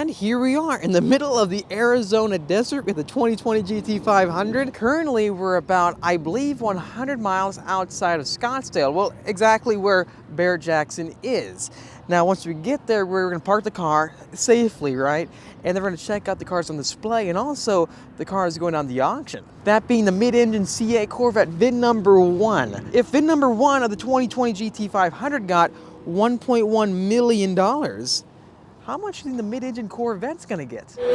And here we are in the middle of the Arizona desert with the 2020 GT500. Currently, we're about, I believe, 100 miles outside of Scottsdale. Well, exactly where Barret-Jackson is. Now, once we get there, we're gonna park the car safely, right? And then we're gonna check out the cars on display and also the cars going on the auction. That being the mid-engine C8 Corvette VIN number 1. If VIN number 1 of the 2020 GT500 got $1.1 million, how much do you think the mid-engine Corvette's gonna get? You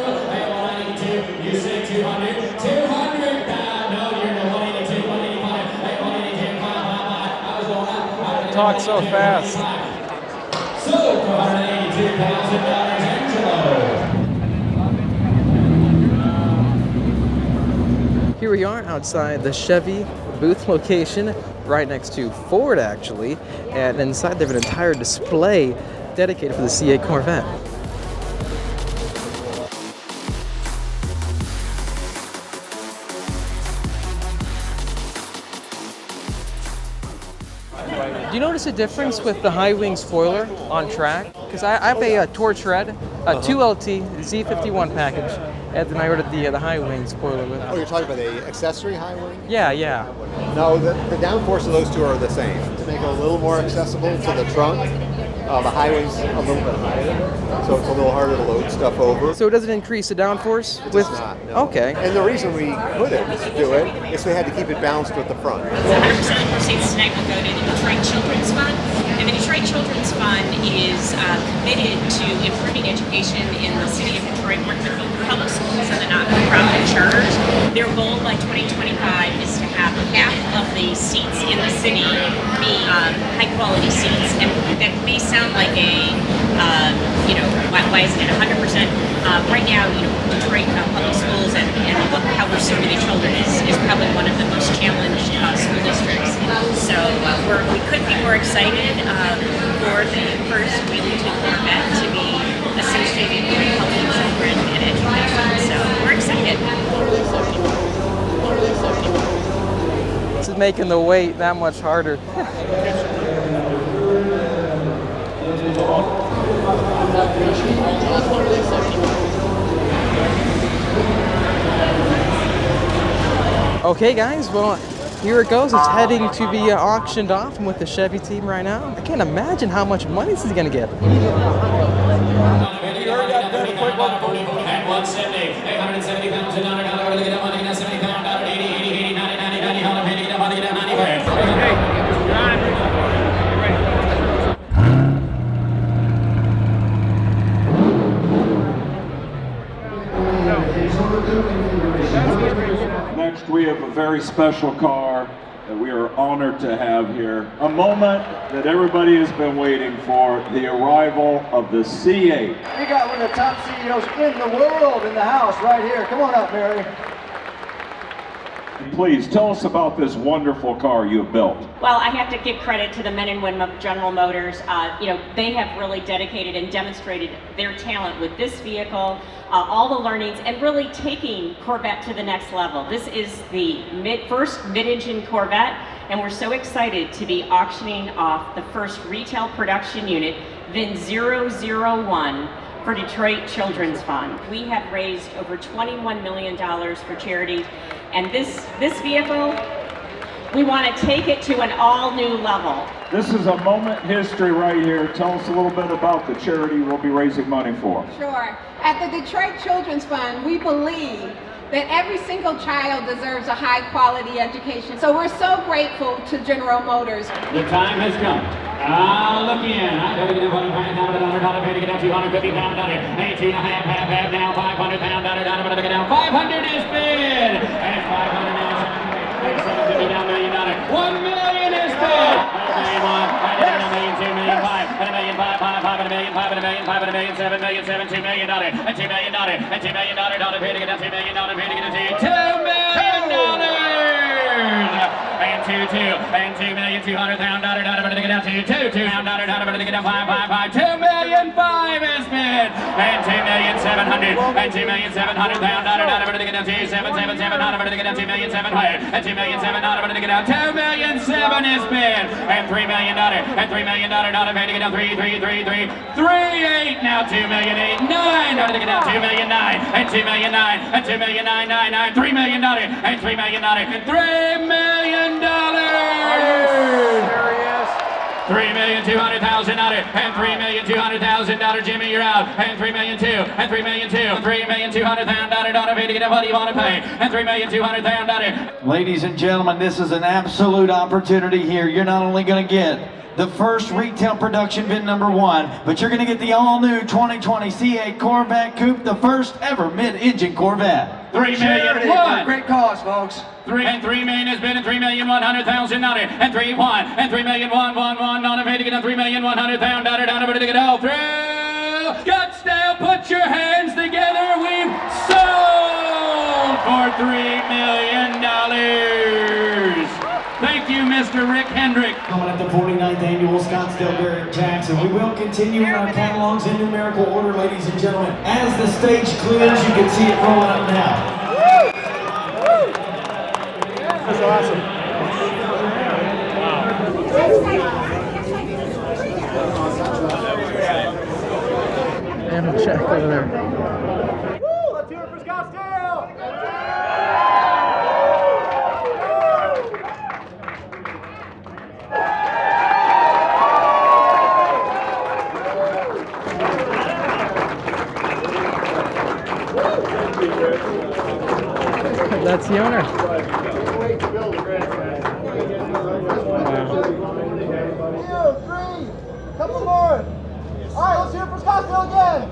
say 200, 200, no, you're no 182, 185, 182, I was going up. Talk so fast. So, $482,000, Angelo. Here we are outside the Chevy booth location, right next to Ford actually, and inside they have an entire display dedicated for the C8 Corvette. Do you notice a difference with the high wing spoiler on track? Because I have a Torch Red, a 2LT Z51 package, and then I ordered the high wing spoiler with it. Oh, you're talking about the accessory high wing? Yeah, yeah. No, the downforce of those two are the same. To make it a little more accessible to the trunk, the high wing's a little bit higher, so it's a little harder to load stuff over. So it doesn't increase the downforce? It does not, no. Okay. And the reason we couldn't do it is we had to keep it balanced with the front. 100% of the proceeds tonight will go to the Detroit Children's Fund, and the Detroit Children's Fund is committed to improving education in the city of Detroit, working with the public schools and the not-for-profit charters. Their goal by 2025 is to have half of the seats in the city be high-quality seats, and that may sound like a, why isn't it 100%? Right now, Detroit public schools and how we're serving the children is probably one of the most challenged school districts. So we couldn't be more excited for the first wheelie to Corvette to be associated with helping children and education. So we're excited. This is making the wait that much harder. Okay guys, well here it goes. It's heading to be auctioned off. I'm with the Chevy team right now. I can't imagine how much money this is gonna get. At 170, $870,000, going to get that money, get that 70 pound, 80, 80, 90, 90, 90, 100, get that money, get that 90 grand. Next, we have a very special car that we are honored to have here. A moment that everybody has been waiting for, the arrival of the C8. We got one of the top CEOs in the world in the house right here. Come on up, Mary. Please tell us about this wonderful car you have built. Well, I have to give credit to the men and women of General Motors. They have really dedicated and demonstrated their talent with this vehicle, all the learnings, and really taking Corvette to the next level. This is the first mid-engine Corvette, and we're so excited to be auctioning off the first retail production unit, VIN 001, for Detroit Children's Fund. We have raised over $21 million for charity, and this vehicle, we want to take it to an all-new level. This is a moment in history right here. Tell us a little bit about the charity we'll be raising money for. Sure. At the Detroit Children's Fund, we believe that every single child deserves a high-quality education. So we're so grateful to General Motors. The time has come. Look in. I got to get $100 pay to get down $250 $18.5 now, $500 down. 500 is bid, and 500 now. $750 down, $1 million. $1 million is bid. $1 million, $1 million, $2 million, $5 million, $5 million, $5 million, $5 million, $7 million, $2 million, and $2 million, and $2 million pay to get down $2 million, pay to get down $2 million, $2 million, and $2,200,000 and $2,200,000 to get down to $2,200,000 to get down 555. $2,500,000 is bid and $2,700,000 and $2,700,000 to get down to $7,700 to get down $2,700,000 and $2,700 to get down $2,700,000 is bid and $3,000,000 and $3,000,000 pay to get down 3,800,000 now $2,800,000 to get down $2,900,000 and $2,900,000 and $2,999 $3,000,000 and $3,000,000 and $3,000,000. $3,200,000 and $3,200,000. Jimmy, you're out. And $3,200,000 and $3,200,000 $3,200,000 pay to get up. What do you want to pay? And $3,200,000. Ladies and gentlemen, this is an absolute opportunity here. You're not only going to get the first retail production VIN number 1, but you're going to get the all-new 2020 C8 Corvette Coupe, the first ever mid-engine Corvette. $3,000,000. Great cause, folks. $3,000,000 has been and $3,100,000 and $3,100,000 pay to get up. $3,100,000 to get all through Scottsdale. Put your hands together. We've sold for $3,000,000. Thank you, Mr. Rick Hendrick. Coming at the 49th annual Scottsdale Barret-Jackson. We will continue in our catalogs in numerical order, ladies and gentlemen. As the stage clears, you can see it rolling up now. That's awesome. And check over there. Woo! Let's hear it for Scottsdale! That's the owner. Couple more. All right, let's hear it for Scottsdale again.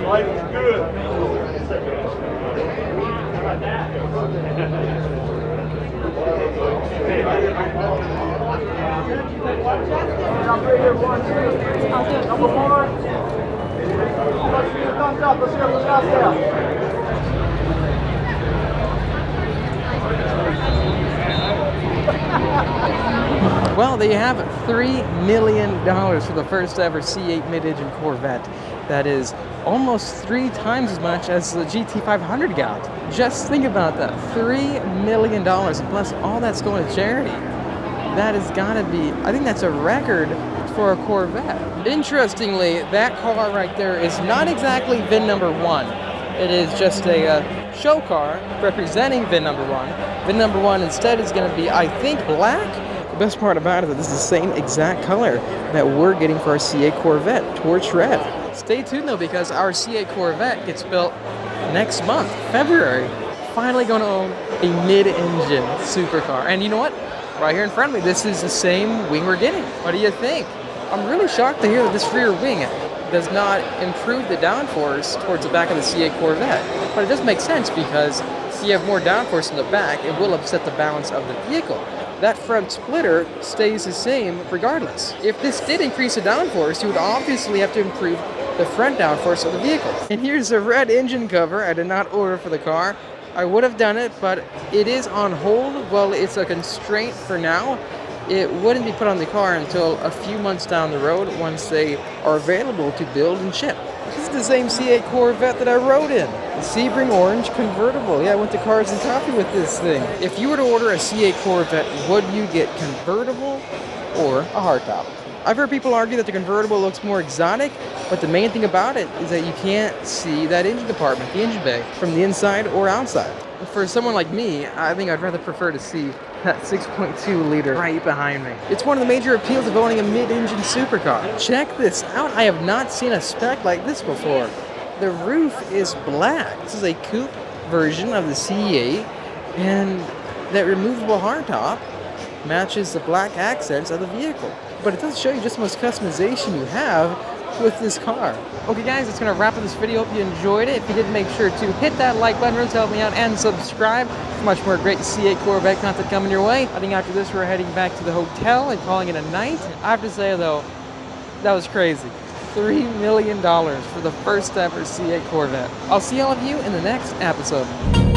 Life is good. Jump right here, 1, 2. Number 4. Let's see the thumbs up. Let's hear it for Scottsdale. Well, there you have it, $3 million for the first ever C8 mid-engine Corvette. That is almost 3 times as much as the GT500 got. Just think about that, $3 million, plus all that's going to charity. That has got to be, I think that's a record for a Corvette. Interestingly, that car right there is not exactly VIN number 1. It is just a show car representing VIN number 1. VIN number 1 instead is going to be, I think, black. The best part about it is that this is the same exact color that we're getting for our C8 Corvette, torch red. Stay tuned though, because our C8 Corvette gets built next month, February. Finally going to own a mid-engine supercar. And you know what? Right here in front of me, this is the same wing we're getting. What do you think? I'm really shocked to hear that this rear wing does not improve the downforce towards the back of the C8 Corvette. But it does make sense, because if you have more downforce in the back, it will upset the balance of the vehicle. That front splitter stays the same regardless. If this did increase the downforce, you would obviously have to improve the front downforce of the vehicle. And here's a red engine cover I did not order for the car. I would have done it, but it is on hold. Well, it's a constraint for now. It wouldn't be put on the car until a few months down the road once they are available to build and ship. This is the same C8 Corvette that I rode in. The Sebring Orange convertible. Yeah, I went to Cars and Coffee with this thing. If you were to order a C8 Corvette, would you get convertible or a hardtop? I've heard people argue that the convertible looks more exotic, but the main thing about it is that you can't see that engine compartment, the engine bay, from the inside or outside. For someone like me, I think I'd rather prefer to see that 6.2 liter right behind me. It's one of the major appeals of owning a mid-engine supercar. Check this out. I have not seen a spec like this before. The roof is black. This is a coupe version of the C8, and that removable hardtop matches the black accents of the vehicle. But it does show you just how much customization you have with this car. Okay guys, that's gonna wrap up this video. Hope you enjoyed it. If you did, make sure to hit that like button, really to help me out, and subscribe for much more great C8 Corvette content coming your way. I think after this, we're heading back to the hotel and calling it a night. I have to say though, that was crazy. $3 million for the first ever C8 Corvette. I'll see all of you in the next episode.